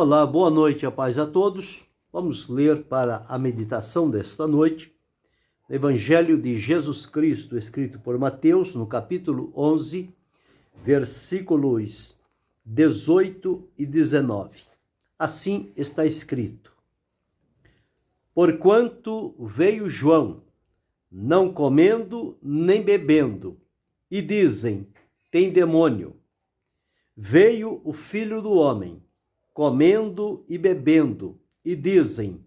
Olá, boa noite, a paz a todos. Vamos ler para a meditação desta noite, o Evangelho de Jesus Cristo, escrito por Mateus, no capítulo 11, versículos 18 e 19. Assim está escrito: Porquanto veio João, não comendo nem bebendo, e dizem, tem demônio. Veio o Filho do Homem, comendo e bebendo, e dizem,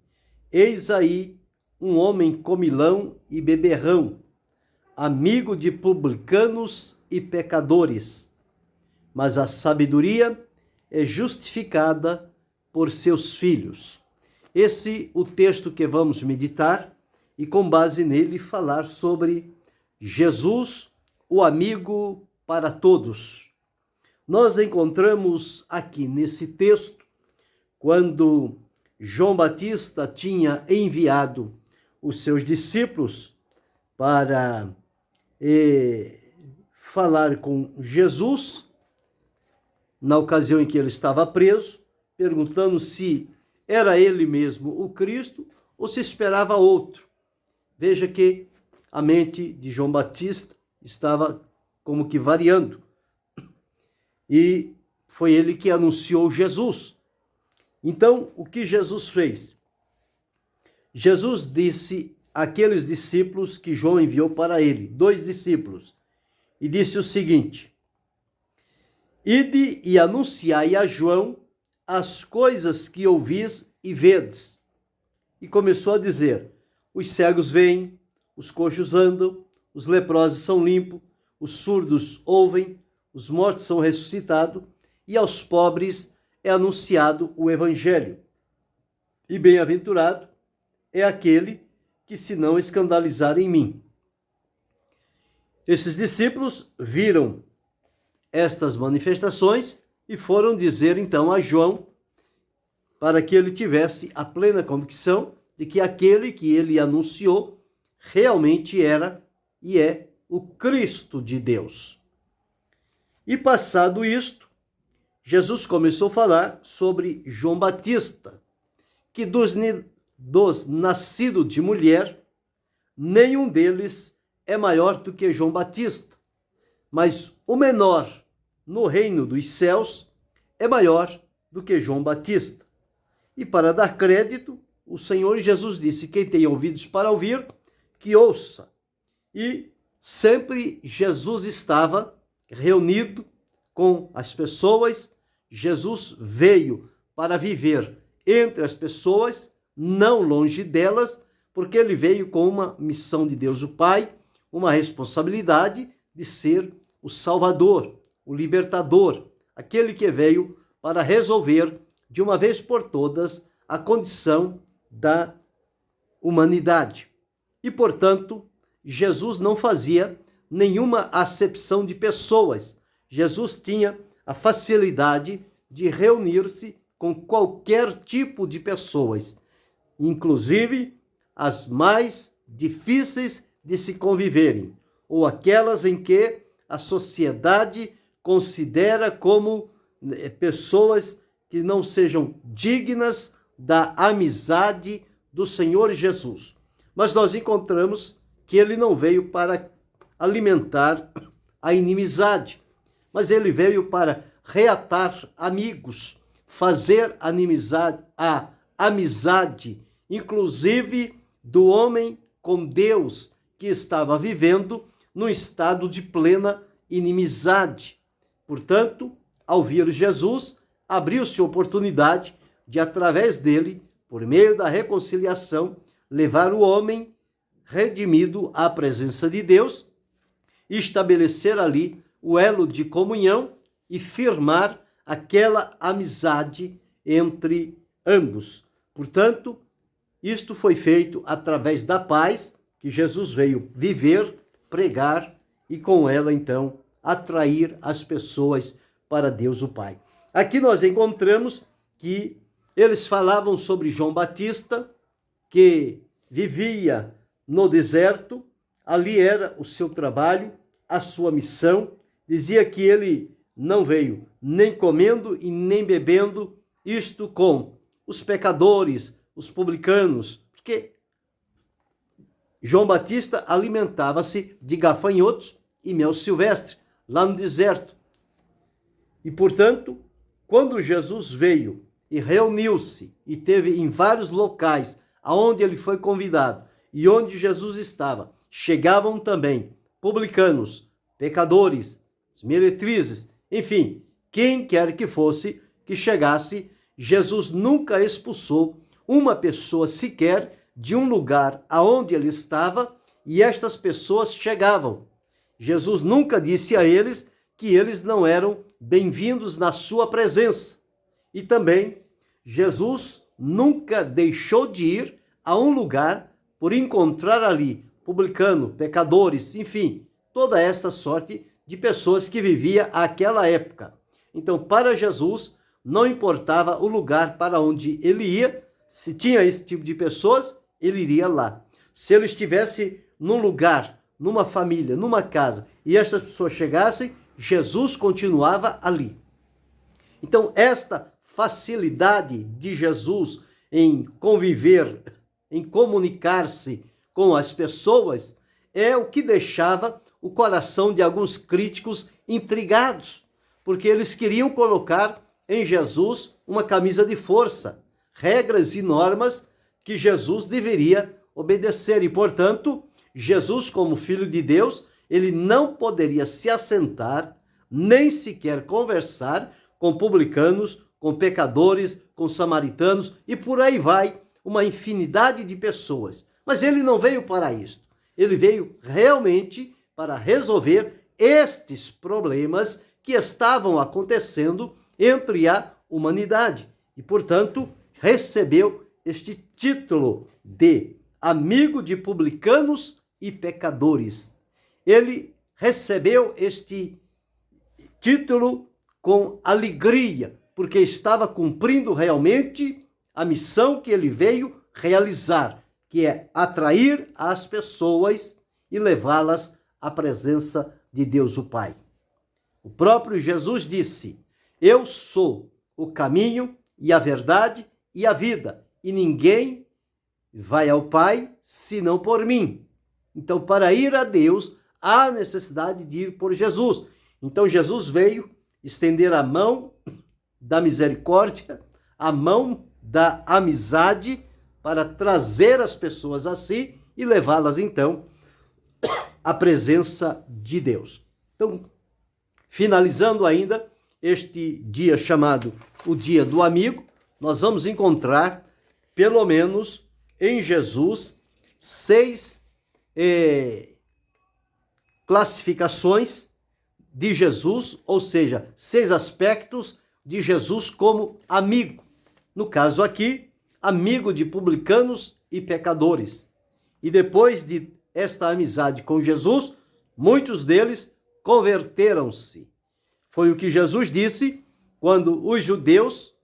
eis aí um homem comilão e beberrão, amigo de publicanos e pecadores. Mas a sabedoria é justificada por seus filhos. Esse é o texto que vamos meditar e, com base nele, falar sobre Jesus, o amigo para todos. Nós encontramos aqui nesse texto, quando João Batista tinha enviado os seus discípulos para falar com Jesus, na ocasião em que ele estava preso, perguntando se era ele mesmo o Cristo ou se esperava outro. Veja que a mente de João Batista estava como que variando. E foi ele que anunciou Jesus. Então, o que Jesus fez? Jesus disse àqueles discípulos que João enviou para ele, 2 discípulos, e disse o seguinte: Ide e anunciai a João as coisas que ouvis e vedes. E começou a dizer, os cegos veem, os coxos andam, os leprosos são limpos, os surdos ouvem, os mortos são ressuscitados, e aos pobres é anunciado o Evangelho. E bem-aventurado é aquele que se não escandalizar em mim. Esses discípulos viram estas manifestações e foram dizer então a João, para que ele tivesse a plena convicção de que aquele que ele anunciou realmente era e é o Cristo de Deus. E passado isto, Jesus começou a falar sobre João Batista, que dos nascidos de mulher, nenhum deles é maior do que João Batista, mas o menor no reino dos céus é maior do que João Batista. E para dar crédito, o Senhor Jesus disse, quem tem ouvidos para ouvir, que ouça. E sempre Jesus estava reunido com as pessoas. Jesus veio para viver entre as pessoas, não longe delas, porque ele veio com uma missão de Deus o Pai, uma responsabilidade de ser o Salvador, o Libertador, aquele que veio para resolver de uma vez por todas a condição da humanidade. E, portanto, Jesus não fazia nenhuma acepção de pessoas. Jesus tinha a facilidade de reunir-se com qualquer tipo de pessoas, inclusive as mais difíceis de se conviverem, ou aquelas em que a sociedade considera como pessoas que não sejam dignas da amizade do Senhor Jesus. Mas nós encontramos que ele não veio para alimentar a inimizade, mas ele veio para reatar amigos, fazer a amizade, inclusive do homem com Deus que estava vivendo num estado de plena inimizade. Portanto, ao vir Jesus, abriu-se a oportunidade de, através dele, por meio da reconciliação, levar o homem redimido à presença de Deus, estabelecer ali o elo de comunhão e firmar aquela amizade entre ambos. Portanto, isto foi feito através da paz que Jesus veio viver, pregar e com ela, então, atrair as pessoas para Deus o Pai. Aqui nós encontramos que eles falavam sobre João Batista, que vivia no deserto, ali era o seu trabalho, a sua missão. Dizia que ele não veio nem comendo e nem bebendo, isto com os pecadores, os publicanos, porque João Batista alimentava-se de gafanhotos e mel silvestre, lá no deserto. E, portanto, quando Jesus veio e reuniu-se e teve em vários locais aonde ele foi convidado e onde Jesus estava, chegavam também publicanos, pecadores, meretrizes, enfim, quem quer que fosse que chegasse, Jesus nunca expulsou uma pessoa sequer de um lugar aonde ele estava e estas pessoas chegavam. Jesus nunca disse a eles que eles não eram bem-vindos na sua presença. E também, Jesus nunca deixou de ir a um lugar por encontrar ali publicano, pecadores, enfim, toda esta sorte de pessoas que vivia aquela época. Então, para Jesus, não importava o lugar para onde ele ia, se tinha esse tipo de pessoas, ele iria lá. Se ele estivesse num lugar, numa família, numa casa, e essas pessoas chegassem, Jesus continuava ali. Então, esta facilidade de Jesus em conviver, em comunicar-se com as pessoas, é o que deixava o coração de alguns críticos intrigados, porque eles queriam colocar em Jesus uma camisa de força, regras e normas que Jesus deveria obedecer. E, portanto, Jesus, como Filho de Deus, ele não poderia se assentar, nem sequer conversar com publicanos, com pecadores, com samaritanos, e por aí vai uma infinidade de pessoas. Mas ele não veio para isto. Ele veio realmente para resolver estes problemas que estavam acontecendo entre a humanidade. E, portanto, recebeu este título de amigo de publicanos e pecadores. Ele recebeu este título com alegria, porque estava cumprindo realmente a missão que ele veio realizar, que é atrair as pessoas e levá-las à presença de Deus o Pai. O próprio Jesus disse: eu sou o caminho e a verdade e a vida, e ninguém vai ao Pai senão por mim. Então, para ir a Deus, há necessidade de ir por Jesus. Então, Jesus veio estender a mão da misericórdia, a mão da amizade, para trazer as pessoas a si e levá-las, então, à presença de Deus. Então, finalizando ainda este dia chamado o Dia do Amigo, nós vamos encontrar, pelo menos em Jesus, 6 classificações de Jesus, ou seja, 6 aspectos de Jesus como amigo. No caso aqui, amigo de publicanos e pecadores. E depois de esta amizade com Jesus, muitos deles converteram-se. Foi o que Jesus disse quando os judeus,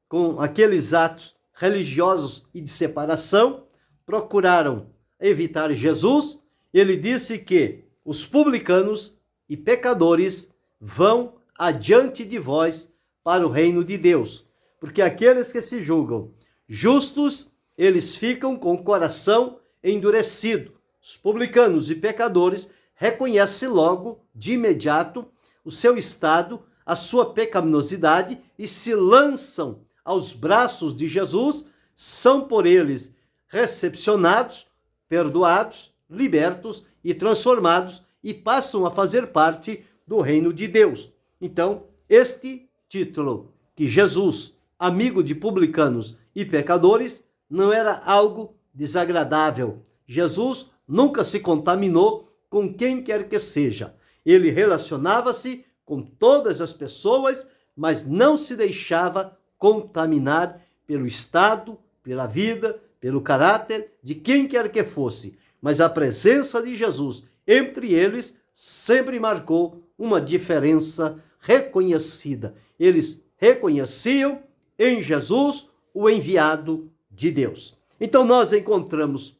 com aqueles atos religiosos e de separação, procuraram evitar Jesus. Ele disse que os publicanos e pecadores vão adiante de vós para o reino de Deus, porque aqueles que se julgam justos, eles ficam com o coração endurecido. Os publicanos e pecadores reconhecem logo, de imediato, o seu estado, a sua pecaminosidade e se lançam aos braços de Jesus, são por eles recepcionados, perdoados, libertos e transformados e passam a fazer parte do reino de Deus. Então, este título, que Jesus, amigo de publicanos e pecadores, não era algo desagradável. Jesus nunca se contaminou com quem quer que seja. Ele relacionava-se com todas as pessoas, mas não se deixava contaminar pelo estado, pela vida, pelo caráter de quem quer que fosse. Mas a presença de Jesus entre eles sempre marcou uma diferença reconhecida. Eles reconheciam em Jesus o enviado de Deus. Então nós encontramos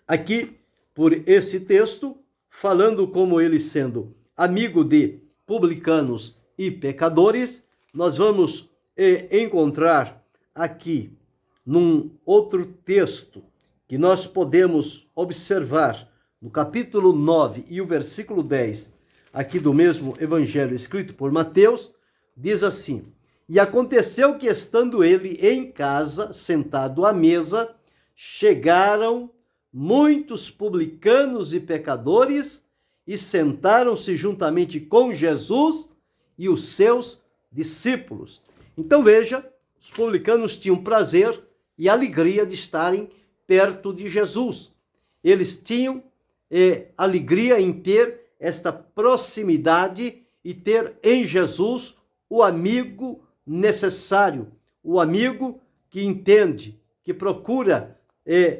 aqui, por esse texto, falando como ele sendo amigo de publicanos e pecadores, nós vamos encontrar aqui num outro texto que nós podemos observar no capítulo 9 e o versículo 10, aqui do mesmo evangelho escrito por Mateus, diz assim: E aconteceu que, estando ele em casa, sentado à mesa, chegaram muitos publicanos e pecadores e sentaram-se juntamente com Jesus e os seus discípulos. Então veja, os publicanos tinham prazer e alegria de estarem perto de Jesus. Eles tinham alegria em ter esta proximidade e ter em Jesus o amigo necessário, o amigo que entende, que procura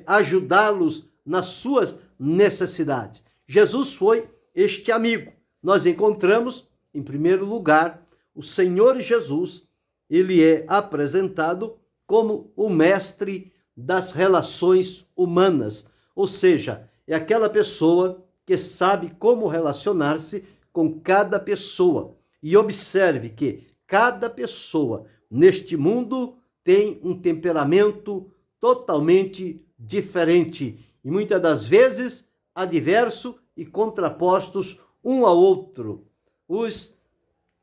ajudá-los nas suas necessidades. Jesus foi este amigo. Nós encontramos, em primeiro lugar, o Senhor Jesus. Ele é apresentado como o mestre das relações humanas, ou seja, é aquela pessoa que sabe como relacionar-se com cada pessoa. E observe que cada pessoa neste mundo tem um temperamento totalmente diferente e muitas das vezes adverso e contrapostos um ao outro.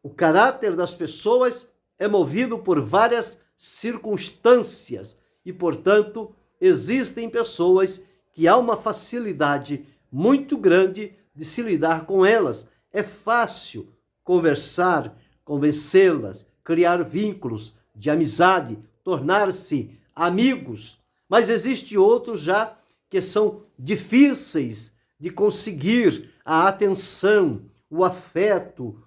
O caráter das pessoas é movido por várias circunstâncias e, portanto, existem pessoas que há uma facilidade muito grande de se lidar com elas. É fácil conversar, convencê-las, criar vínculos de amizade, tornar-se amigos. Mas existem outros já que são difíceis de conseguir a atenção, o afeto,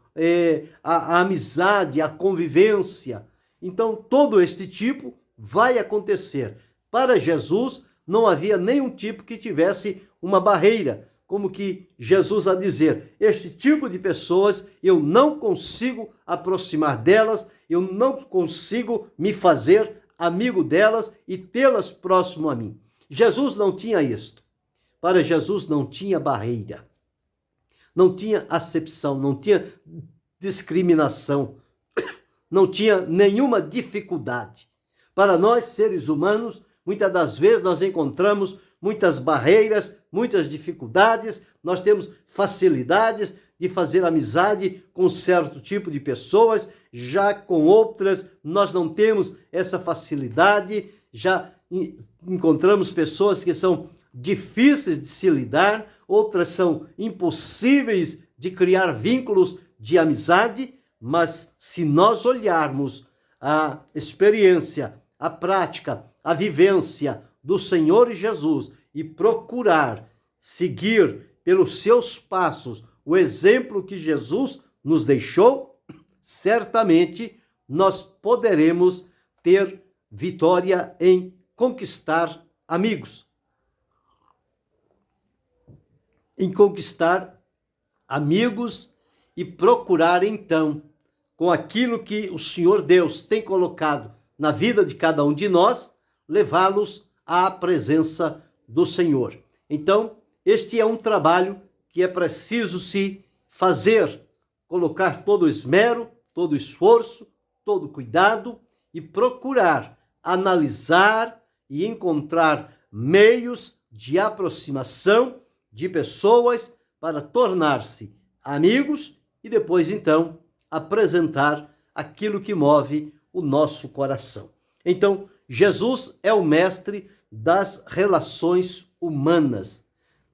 a amizade, a convivência. Então, todo este tipo vai acontecer. Para Jesus, não havia nenhum tipo que tivesse uma barreira, como que Jesus a dizer: este tipo de pessoas eu não consigo aproximar delas, eu não consigo me fazer amigo delas e tê-las próximo a mim. Jesus não tinha isto. Para Jesus não tinha barreira, não tinha acepção, não tinha discriminação, não tinha nenhuma dificuldade. Para nós, seres humanos, muitas das vezes nós encontramos muitas barreiras, muitas dificuldades, nós temos facilidades de fazer amizade com certo tipo de pessoas, já com outras nós não temos essa facilidade, já encontramos pessoas que são difíceis de se lidar, outras são impossíveis de criar vínculos de amizade, mas se nós olharmos a experiência, a prática, a vivência do Senhor Jesus e procurar seguir pelos seus passos o exemplo que Jesus nos deixou, certamente nós poderemos ter vitória em conquistar amigos. Em conquistar amigos e procurar então, com aquilo que o Senhor Deus tem colocado na vida de cada um de nós, levá-los à presença do Senhor. Então, este é um trabalho que é preciso se fazer, colocar todo o esmero, todo o esforço, todo o cuidado e procurar analisar e encontrar meios de aproximação de pessoas para tornar-se amigos e depois, então, apresentar aquilo que move o nosso coração. Então, Jesus é o mestre das relações humanas.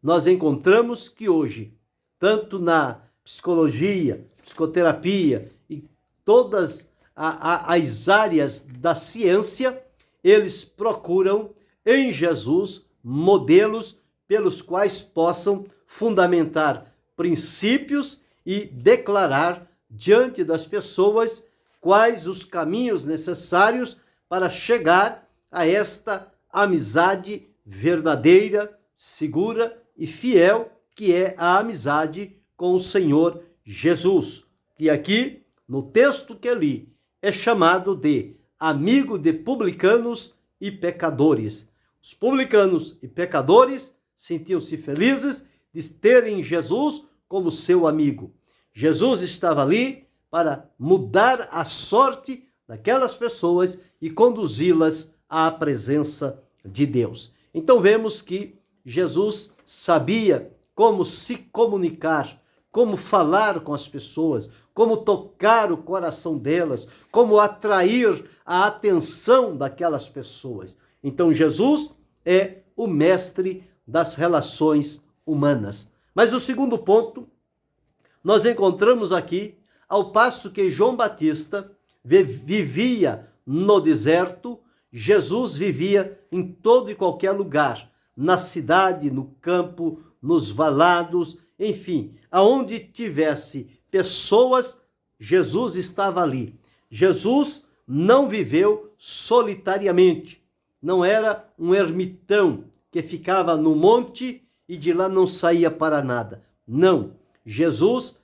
Nós encontramos que hoje, tanto na psicologia, psicoterapia e todas as áreas da ciência, eles procuram em Jesus modelos pelos quais possam fundamentar princípios e declarar diante das pessoas quais os caminhos necessários para chegar a esta amizade verdadeira, segura e fiel, que é a amizade com o Senhor Jesus, que aqui, no texto que li, é chamado de amigo de publicanos e pecadores. Os publicanos e pecadores sentiam-se felizes de terem Jesus como seu amigo. Jesus estava ali para mudar a sorte daquelas pessoas e conduzi-las à presença de Deus. Então vemos que Jesus sabia como se comunicar, como falar com as pessoas, como tocar o coração delas, como atrair a atenção daquelas pessoas. Então Jesus é o mestre das relações humanas. Mas o segundo ponto, nós encontramos aqui, ao passo que João Batista vivia no deserto, Jesus vivia em todo e qualquer lugar, na cidade, no campo, nos valados, enfim, aonde tivesse pessoas, Jesus estava ali. Jesus não viveu solitariamente, não era um ermitão que ficava no monte e de lá não saía para nada. Não, Jesus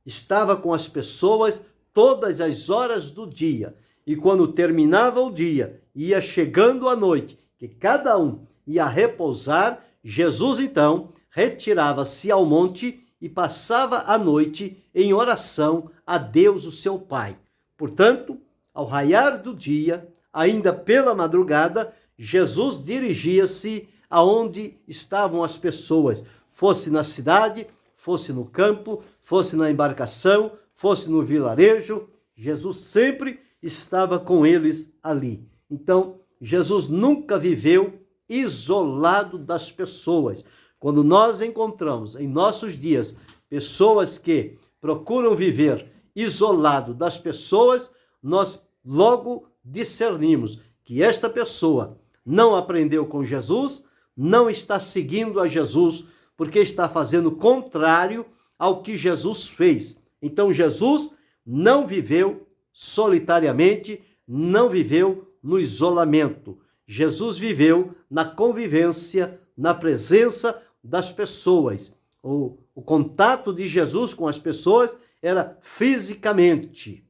estava com as pessoas todas as horas do dia. E quando terminava o dia, ia chegando a noite, que cada um ia repousar, Jesus então retirava-se ao monte e passava a noite em oração a Deus, o seu Pai. Portanto, ao raiar do dia, ainda pela madrugada, Jesus dirigia-se aonde estavam as pessoas, fosse na cidade, fosse no campo, fosse na embarcação, fosse no vilarejo, Jesus sempre estava com eles ali. Então, Jesus nunca viveu isolado das pessoas. Quando nós encontramos em nossos dias pessoas que procuram viver isolado das pessoas, nós logo discernimos que esta pessoa não aprendeu com Jesus, não está seguindo a Jesus, porque está fazendo contrário ao que Jesus fez. Então Jesus não viveu solitariamente, não viveu no isolamento. Jesus viveu na convivência, na presença das pessoas. O contato de Jesus com as pessoas era fisicamente.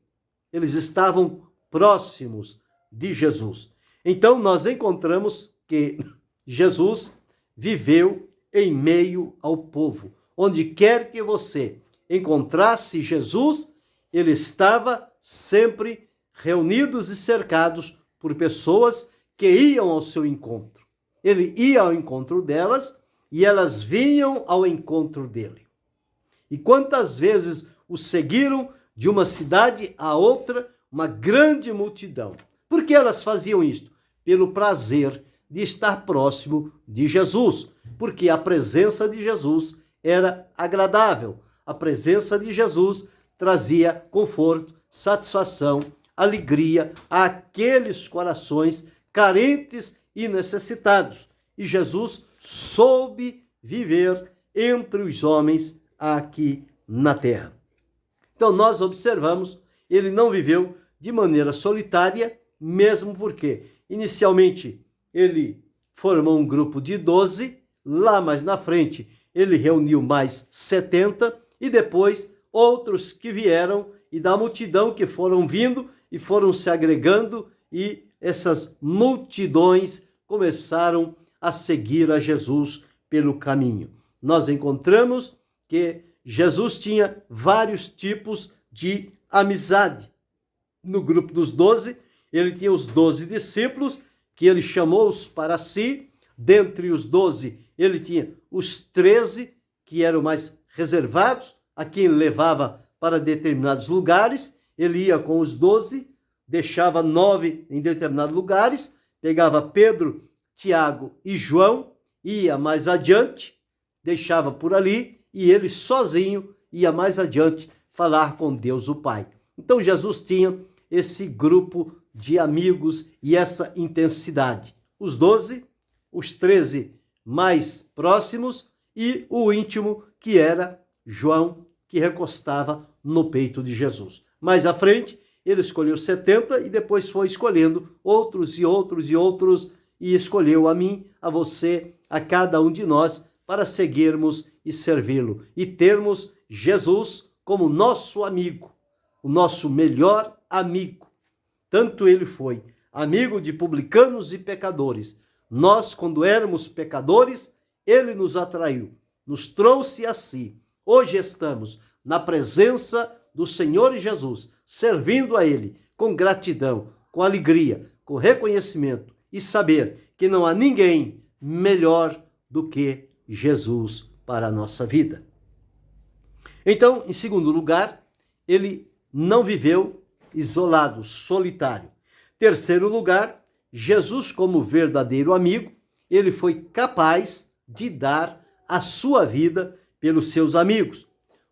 Eles estavam próximos de Jesus. Então nós encontramos que Jesus viveu em meio ao povo. Onde quer que você encontrasse Jesus, ele estava sempre reunidos e cercados por pessoas que iam ao seu encontro. Ele ia ao encontro delas e elas vinham ao encontro dele. E quantas vezes o seguiram de uma cidade a outra, uma grande multidão. Por que elas faziam isto? Pelo prazer de estar próximo de Jesus, porque a presença de Jesus era agradável. A presença de Jesus trazia conforto, satisfação, alegria àqueles corações carentes e necessitados. E Jesus soube viver entre os homens aqui na terra. Então nós observamos, ele não viveu de maneira solitária, mesmo porque inicialmente ele formou um grupo de 12, lá mais na frente ele reuniu mais 70 e depois outros que vieram e da multidão que foram vindo e foram se agregando e essas multidões começaram a seguir a Jesus pelo caminho. Nós encontramos que Jesus tinha vários tipos de amizade. No grupo dos 12, ele tinha os 12 discípulos, que ele chamou-os para si. Dentre os 12, ele tinha os 13, que eram mais reservados, a quem ele levava para determinados lugares. Ele ia com os 12, deixava 9 em determinados lugares, pegava Pedro, Tiago e João, ia mais adiante, deixava por ali, e ele sozinho ia mais adiante falar com Deus o Pai. Então Jesus tinha esse grupo de amigos e essa intensidade. Os 12, os 13 mais próximos e o íntimo, que era João, que recostava no peito de Jesus. Mais à frente, ele escolheu 70 e depois foi escolhendo outros e outros e outros, e escolheu a mim, a você, a cada um de nós, para seguirmos e servi-lo e termos Jesus como nosso amigo, o nosso melhor amigo. Tanto ele foi amigo de publicanos e pecadores. Nós, quando éramos pecadores, ele nos atraiu, nos trouxe a si. Hoje estamos na presença do Senhor Jesus, servindo a ele, com gratidão, com alegria, com reconhecimento e saber que não há ninguém melhor do que Jesus para a nossa vida. Então, em segundo lugar, ele não viveu isolado, solitário. Terceiro lugar, Jesus, como verdadeiro amigo, ele foi capaz de dar a sua vida pelos seus amigos.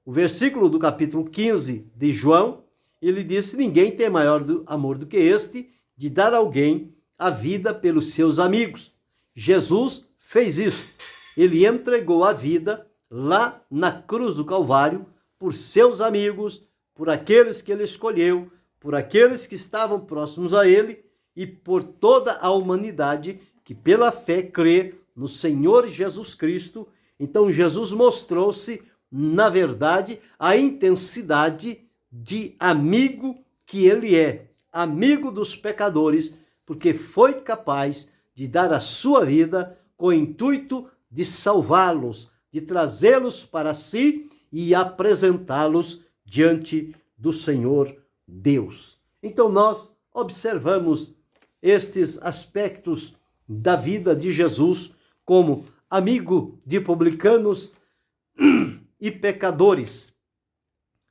O versículo do capítulo 15 de João, ele disse: ninguém tem maior amor do que este, de dar a alguém a vida pelos seus amigos. Jesus fez isso. Ele entregou a vida lá na cruz do Calvário por seus amigos, por aqueles que ele escolheu, por aqueles que estavam próximos a ele e por toda a humanidade que pela fé crê no Senhor Jesus Cristo. Então Jesus mostrou-se, na verdade, a intensidade de amigo que ele é, amigo dos pecadores, porque foi capaz de dar a sua vida com o intuito de salvá-los, de trazê-los para si e apresentá-los diante do Senhor Deus. Então nós observamos estes aspectos da vida de Jesus como amigo de publicanos e pecadores.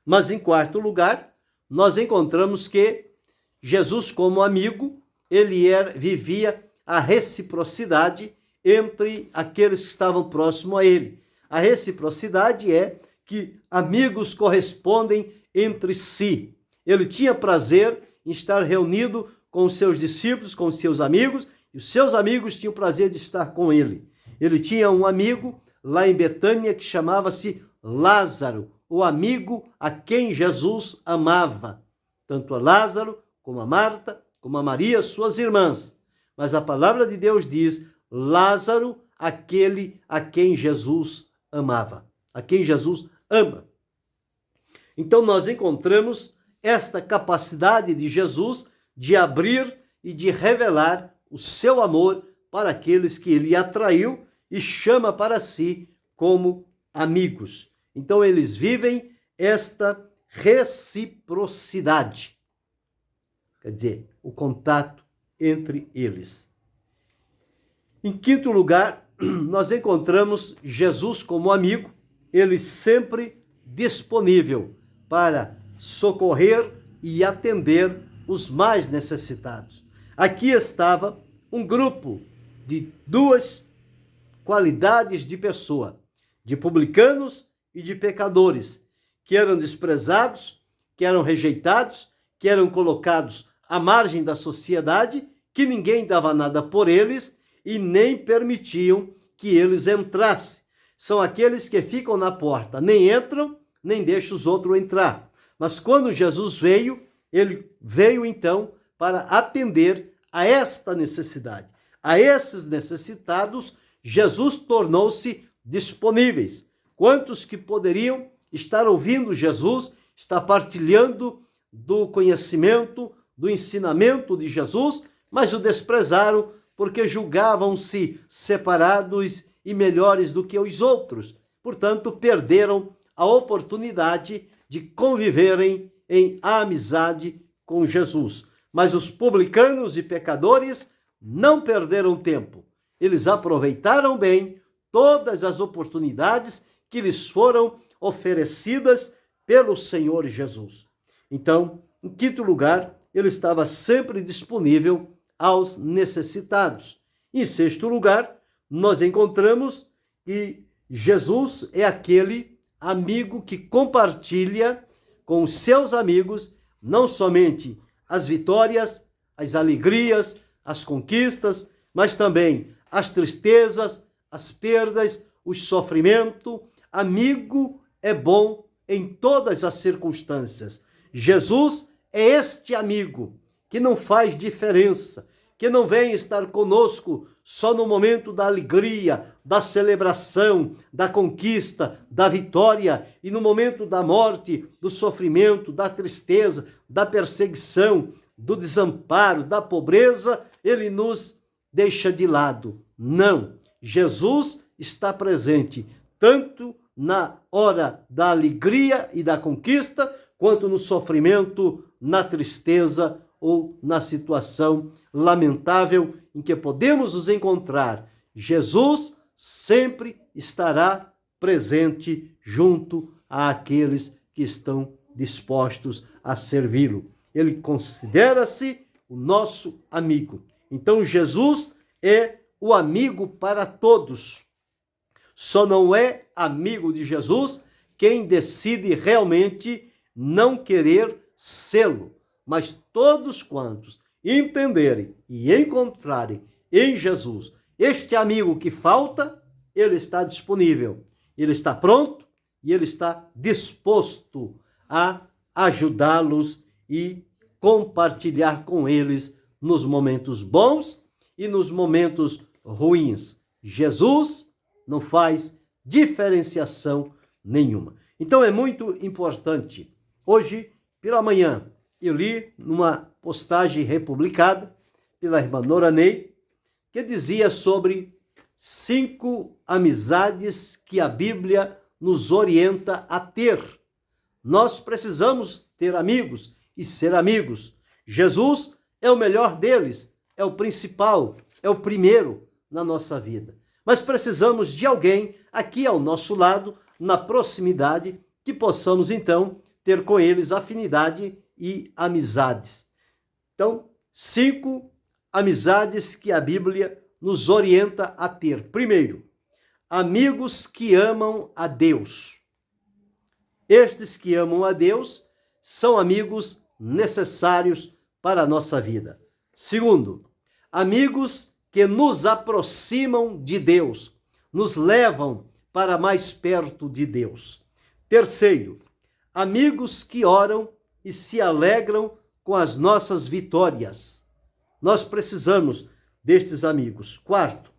Mas em quarto lugar, nós encontramos que Jesus, como amigo, ele vivia a reciprocidade entre aqueles que estavam próximos a ele. A reciprocidade é que amigos correspondem entre si. Ele tinha prazer em estar reunido com os seus discípulos, com os seus amigos, e os seus amigos tinham prazer de estar com ele. Ele tinha um amigo lá em Betânia que chamava-se Lázaro, o amigo a quem Jesus amava, tanto a Lázaro como a Marta, como a Maria, suas irmãs. Mas a palavra de Deus diz: Lázaro, aquele a quem Jesus amava, a quem Jesus ama. Então nós encontramos esta capacidade de Jesus de abrir e de revelar o seu amor para aqueles que ele atraiu e chama para si como amigos. Então eles vivem esta reciprocidade, quer dizer, o contato entre eles. Em quinto lugar, nós encontramos Jesus como amigo, ele sempre disponível para socorrer e atender os mais necessitados. Aqui estava um grupo de duas qualidades de pessoa, de publicanos e de pecadores, que eram desprezados, que eram rejeitados, que eram colocados à margem da sociedade, que ninguém dava nada por eles e nem permitiam que eles entrassem. São aqueles que ficam na porta, nem entram, nem deixam os outros entrar. Mas quando Jesus veio, ele veio então para atender a esta necessidade. A esses necessitados, Jesus tornou-se disponíveis. Quantos que poderiam estar ouvindo Jesus, estar partilhando do conhecimento, do ensinamento de Jesus, mas o desprezaram porque julgavam-se separados e melhores do que os outros. Portanto, perderam a oportunidade de conviverem em amizade com Jesus. Mas os publicanos e pecadores não perderam tempo. Eles aproveitaram bem todas as oportunidades que lhes foram oferecidas pelo Senhor Jesus. Então, em quinto lugar, ele estava sempre disponível aos necessitados. Em sexto lugar, nós encontramos que Jesus é aquele amigo que compartilha com os seus amigos não somente as vitórias, as alegrias, as conquistas, mas também as tristezas, as perdas, o sofrimento. Amigo é bom em todas as circunstâncias. Jesus é este amigo que não faz diferença, que não vem estar conosco só no momento da alegria, da celebração, da conquista, da vitória, e no momento da morte, do sofrimento, da tristeza, da perseguição, do desamparo, da pobreza, ele nos deixa de lado. Não, Jesus está presente tanto na hora da alegria e da conquista, quanto no sofrimento, na tristeza ou na situação lamentável em que podemos nos encontrar, Jesus sempre estará presente junto àqueles que estão dispostos a servi-lo. Ele considera-se o nosso amigo. Então, Jesus é o amigo para todos. Só não é amigo de Jesus quem decide realmente não querer sê-lo. Mas todos quantos entenderem e encontrarem em Jesus este amigo que falta, ele está disponível, ele está pronto e ele está disposto a ajudá-los e compartilhar com eles nos momentos bons e nos momentos ruins. Jesus não faz diferenciação nenhuma. Então é muito importante. Hoje, pela manhã, eu li numa postagem republicada pela irmã Nora Ney, que dizia sobre 5 amizades que a Bíblia nos orienta a ter. Nós precisamos ter amigos e ser amigos. Jesus é o melhor deles, é o principal, é o primeiro na nossa vida. Mas precisamos de alguém aqui ao nosso lado, na proximidade, que possamos então ter com eles afinidade e amizades. Então, 5 amizades que a Bíblia nos orienta a ter. Primeiro, amigos que amam a Deus. Estes que amam a Deus são amigos necessários para a nossa vida. Segundo, amigos que nos aproximam de Deus, nos levam para mais perto de Deus. Terceiro, amigos que oram e se alegram com as nossas vitórias. Nós precisamos destes amigos. Quarto,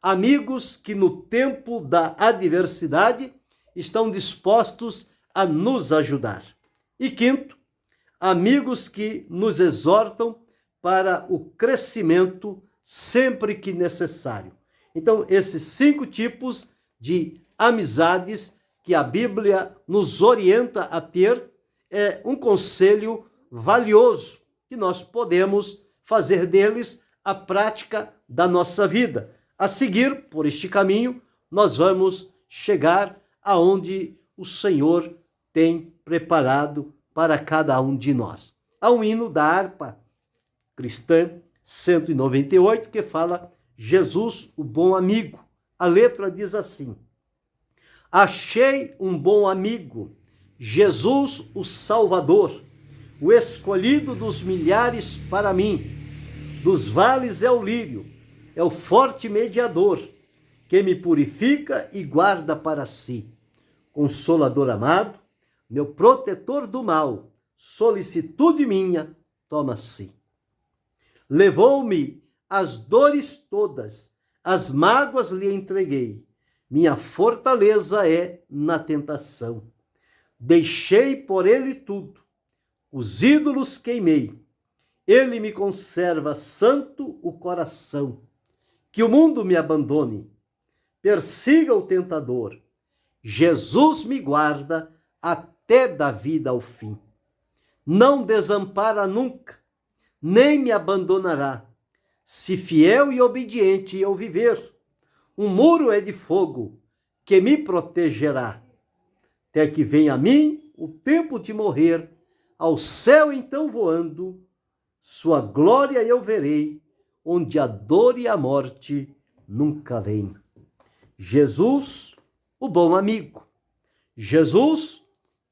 amigos que no tempo da adversidade estão dispostos a nos ajudar. E quinto, amigos que nos exortam para o crescimento sempre que necessário. Então, esses 5 tipos de amizades que a Bíblia nos orienta a ter é um conselho valioso que nós podemos fazer deles a prática da nossa vida. A seguir, por este caminho, nós vamos chegar aonde o Senhor tem preparado para cada um de nós. Há um hino da harpa cristã 198 que fala Jesus, o bom amigo. A letra diz assim: achei um bom amigo, Jesus, o Salvador, o escolhido dos milhares para mim. Dos vales é o lírio, é o forte mediador, que me purifica e guarda para si. Consolador amado, meu protetor do mal, solicitude minha, toma-se. Levou-me as dores todas, as mágoas lhe entreguei. Minha fortaleza é na tentação. Deixei por ele tudo, os ídolos queimei. Ele me conserva santo o coração. Que o mundo me abandone, persiga o tentador. Jesus me guarda até da vida ao fim. Não desampara nunca, nem me abandonará. Se fiel e obediente eu viver, um muro é de fogo que me protegerá. Até que venha a mim o tempo de morrer, ao céu então voando, sua glória eu verei, onde a dor e a morte nunca vêm. Jesus, o bom amigo. Jesus,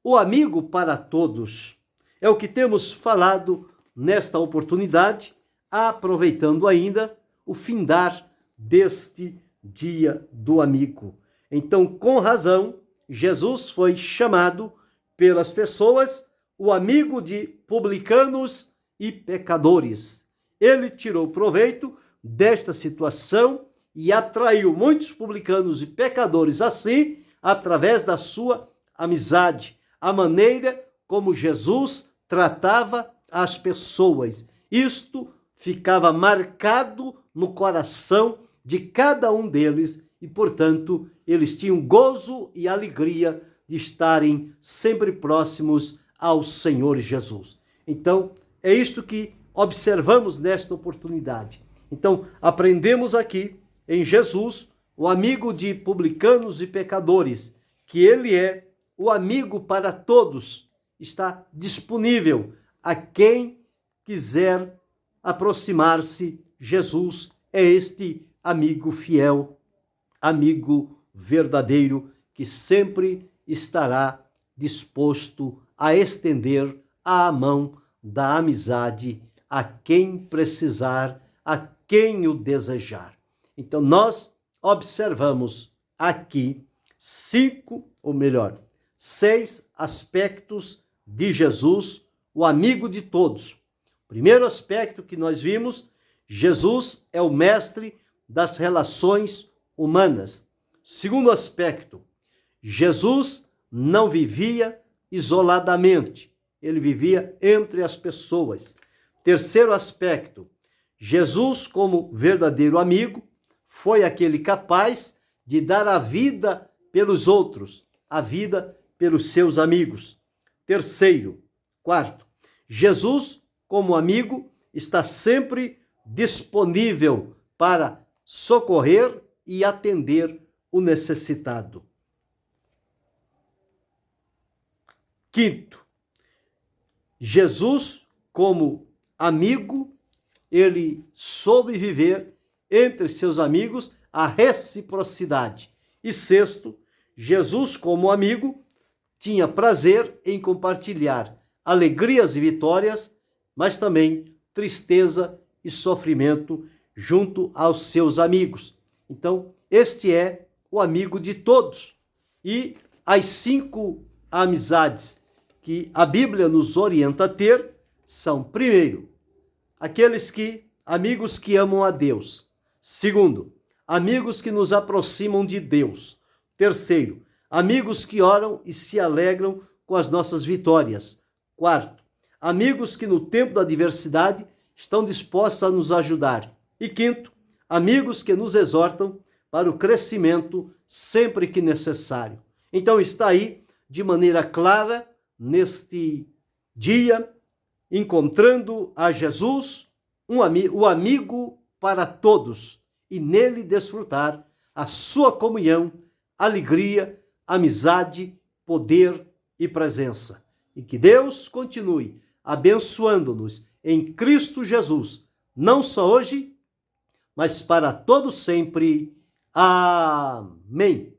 o amigo para todos. É o que temos falado nesta oportunidade, aproveitando ainda o findar deste dia do amigo. Então, com razão, Jesus foi chamado pelas pessoas o amigo de publicanos e pecadores. Ele tirou proveito desta situação e atraiu muitos publicanos e pecadores a si através da sua amizade, a maneira como Jesus tratava as pessoas. Isto ficava marcado no coração de cada um deles e, portanto, eles tinham gozo e alegria de estarem sempre próximos ao Senhor Jesus. Então, é isto que observamos nesta oportunidade. Então, aprendemos aqui em Jesus, o amigo de publicanos e pecadores, que ele é o amigo para todos, está disponível a quem quiser aproximar-se. Jesus é este amigo fiel, amigo verdadeiro, que sempre estará disposto a estender a mão da amizade a quem precisar, a quem o desejar. Então, nós observamos aqui 6 aspectos de Jesus, o amigo de todos. Primeiro aspecto que nós vimos, Jesus é o mestre das relações humanas. Segundo aspecto, Jesus não vivia isoladamente, ele vivia entre as pessoas. Terceiro aspecto, Jesus, como verdadeiro amigo, foi aquele capaz de dar a vida pelos outros, a vida pelos seus amigos. Quarto, Jesus, como amigo, está sempre disponível para socorrer e atender o necessitado. Quinto, Jesus, como amigo, ele soube viver entre seus amigos a reciprocidade. E sexto, Jesus, como amigo, tinha prazer em compartilhar alegrias e vitórias, mas também tristeza e sofrimento junto aos seus amigos. Então, este é o amigo de todos. E as 5 amizades que a Bíblia nos orienta a ter são, primeiro, amigos que amam a Deus. Segundo, amigos que nos aproximam de Deus. Terceiro, amigos que oram e se alegram com as nossas vitórias. Quarto, amigos que no tempo da adversidade estão dispostos a nos ajudar. E quinto, amigos que nos exortam para o crescimento sempre que necessário. Então está aí, de maneira clara, neste dia, encontrando a Jesus, o amigo para todos, e nele desfrutar a sua comunhão, alegria, amizade, poder e presença. E que Deus continue abençoando-nos em Cristo Jesus, não só hoje, mas para todo sempre. Amém.